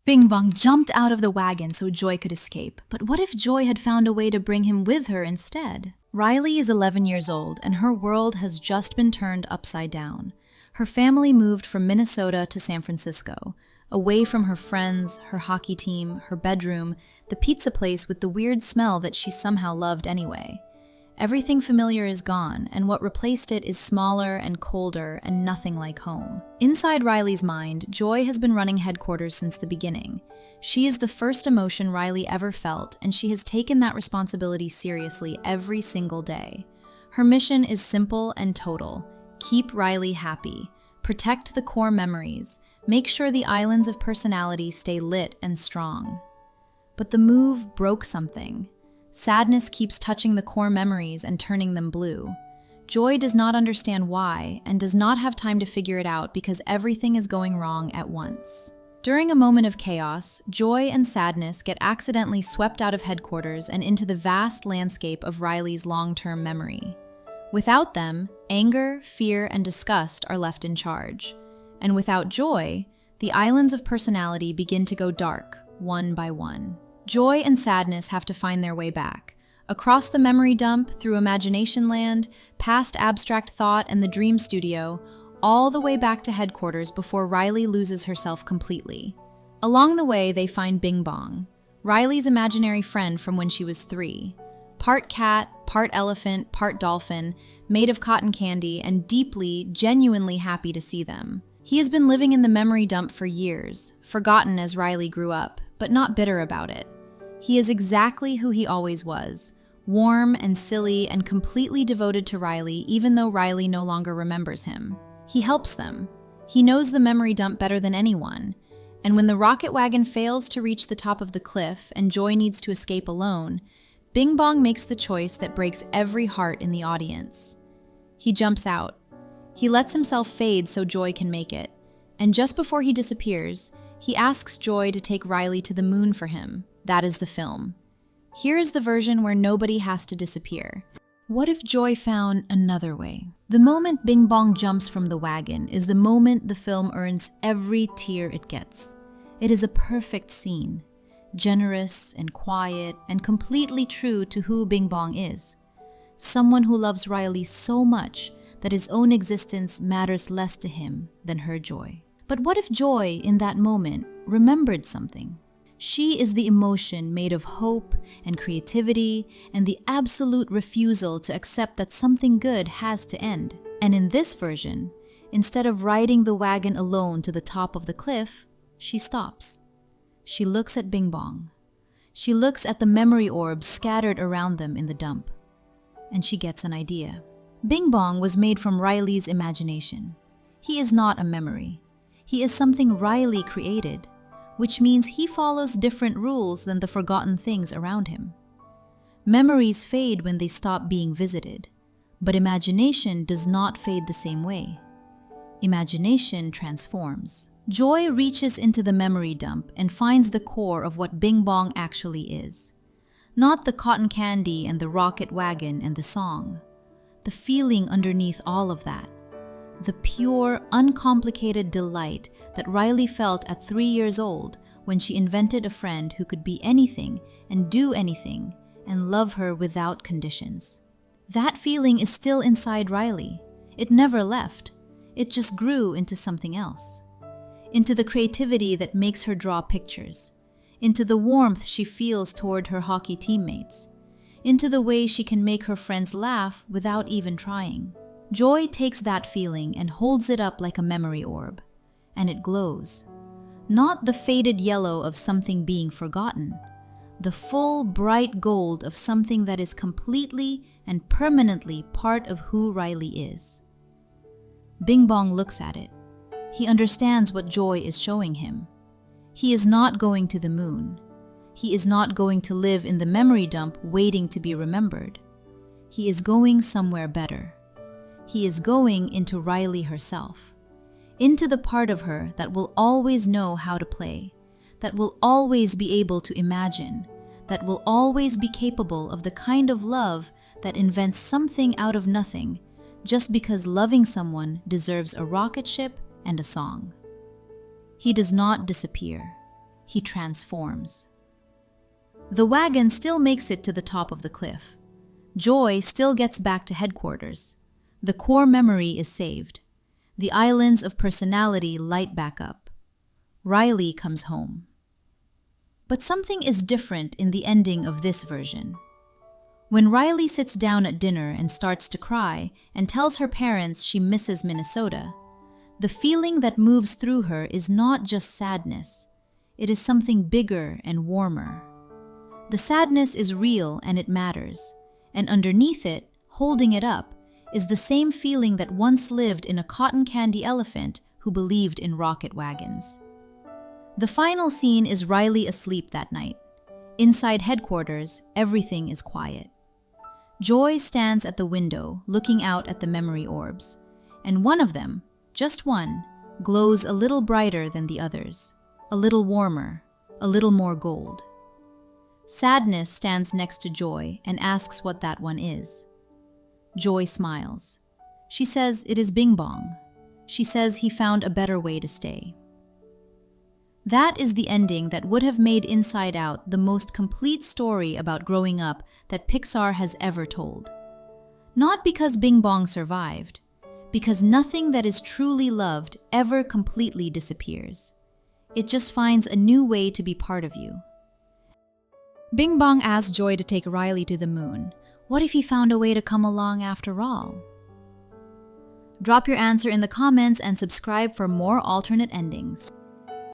Bing Bong jumped out of the wagon so Joy could escape. But what if Joy had found a way to bring him with her instead? Riley is 11 years old, and her world has just been turned upside down. Her family moved from Minnesota to San Francisco, away from her friends, her hockey team, her bedroom, the pizza place with the weird smell that she somehow loved anyway. Everything familiar is gone, and what replaced it is smaller and colder and nothing like home. Inside Riley's mind, Joy has been running headquarters since the beginning. She is the first emotion Riley ever felt, and she has taken that responsibility seriously every single day. Her mission is simple and total. Keep Riley happy. Protect the core memories. Make sure the islands of personality stay lit and strong. But the move broke something. Sadness keeps touching the core memories and turning them blue. Joy does not understand why and does not have time to figure it out because everything is going wrong at once. During a moment of chaos, Joy and Sadness get accidentally swept out of headquarters and into the vast landscape of Riley's long-term memory. Without them, anger, fear, and disgust are left in charge. And without Joy, the islands of personality begin to go dark, one by one. Joy and Sadness have to find their way back. Across the memory dump, through imagination land, past abstract thought and the dream studio, all the way back to headquarters before Riley loses herself completely. Along the way, they find Bing Bong, Riley's imaginary friend from when she was 3. Part cat, part elephant, part dolphin, made of cotton candy, and deeply, genuinely happy to see them. He has been living in the memory dump for years, forgotten as Riley grew up, but not bitter about it. He is exactly who he always was, warm and silly and completely devoted to Riley even though Riley no longer remembers him. He helps them. He knows the memory dump better than anyone. And when the rocket wagon fails to reach the top of the cliff and Joy needs to escape alone, Bing Bong makes the choice that breaks every heart in the audience. He jumps out. He lets himself fade so Joy can make it. And just before he disappears, he asks Joy to take Riley to the moon for him. That is the film. Here is the version where nobody has to disappear. What if Joy found another way? The moment Bing Bong jumps from the wagon is the moment the film earns every tear it gets. It is a perfect scene, generous and quiet and completely true to who Bing Bong is. Someone who loves Riley so much that his own existence matters less to him than her joy. But what if Joy, in that moment, remembered something? She is the emotion made of hope and creativity and the absolute refusal to accept that something good has to end. And in this version, instead of riding the wagon alone to the top of the cliff, she stops. She looks at Bing Bong. She looks at the memory orbs scattered around them in the dump. And she gets an idea. Bing Bong was made from Riley's imagination. He is not a memory. He is something Riley created, which means he follows different rules than the forgotten things around him. Memories fade when they stop being visited, but imagination does not fade the same way. Imagination transforms. Joy reaches into the memory dump and finds the core of what Bing Bong actually is. Not the cotton candy and the rocket wagon and the song. The feeling underneath all of that. The pure, uncomplicated delight that Riley felt at 3 years old when she invented a friend who could be anything and do anything and love her without conditions. That feeling is still inside Riley. It never left. It just grew into something else. Into the creativity that makes her draw pictures. Into the warmth she feels toward her hockey teammates. Into the way she can make her friends laugh without even trying. Joy takes that feeling and holds it up like a memory orb, and it glows. Not the faded yellow of something being forgotten, the full, bright gold of something that is completely and permanently part of who Riley is. Bing Bong looks at it. He understands what Joy is showing him. He is not going to the moon. He is not going to live in the memory dump waiting to be remembered. He is going somewhere better. He is going into Riley herself, into the part of her that will always know how to play, that will always be able to imagine, that will always be capable of the kind of love that invents something out of nothing just because loving someone deserves a rocket ship and a song. He does not disappear. he transforms. The wagon still makes it to the top of the cliff. Joy still gets back to headquarters. The core memory is saved. The islands of personality light back up. Riley comes home. But something is different in the ending of this version. When Riley sits down at dinner and starts to cry and tells her parents she misses Minnesota, the feeling that moves through her is not just sadness. It is something bigger and warmer. The sadness is real and it matters, and underneath it, holding it up, is the same feeling that once lived in a cotton candy elephant who believed in rocket wagons. The final scene is Riley asleep that night. Inside headquarters, everything is quiet. Joy stands at the window, looking out at the memory orbs, and one of them, just one, glows a little brighter than the others, a little warmer, a little more gold. Sadness stands next to Joy and asks what that one is. Joy smiles. She says it is Bong. She says he found a better way to stay. That is the ending that would have made Inside Out the most complete story about growing up that Pixar has ever told. Not because Bong survived, because nothing that is truly loved ever completely disappears. It just finds a new way to be part of you. Bong asks Joy to take Riley to the moon. What if he found a way to come along after all? Drop your answer in the comments and subscribe for more alternate endings.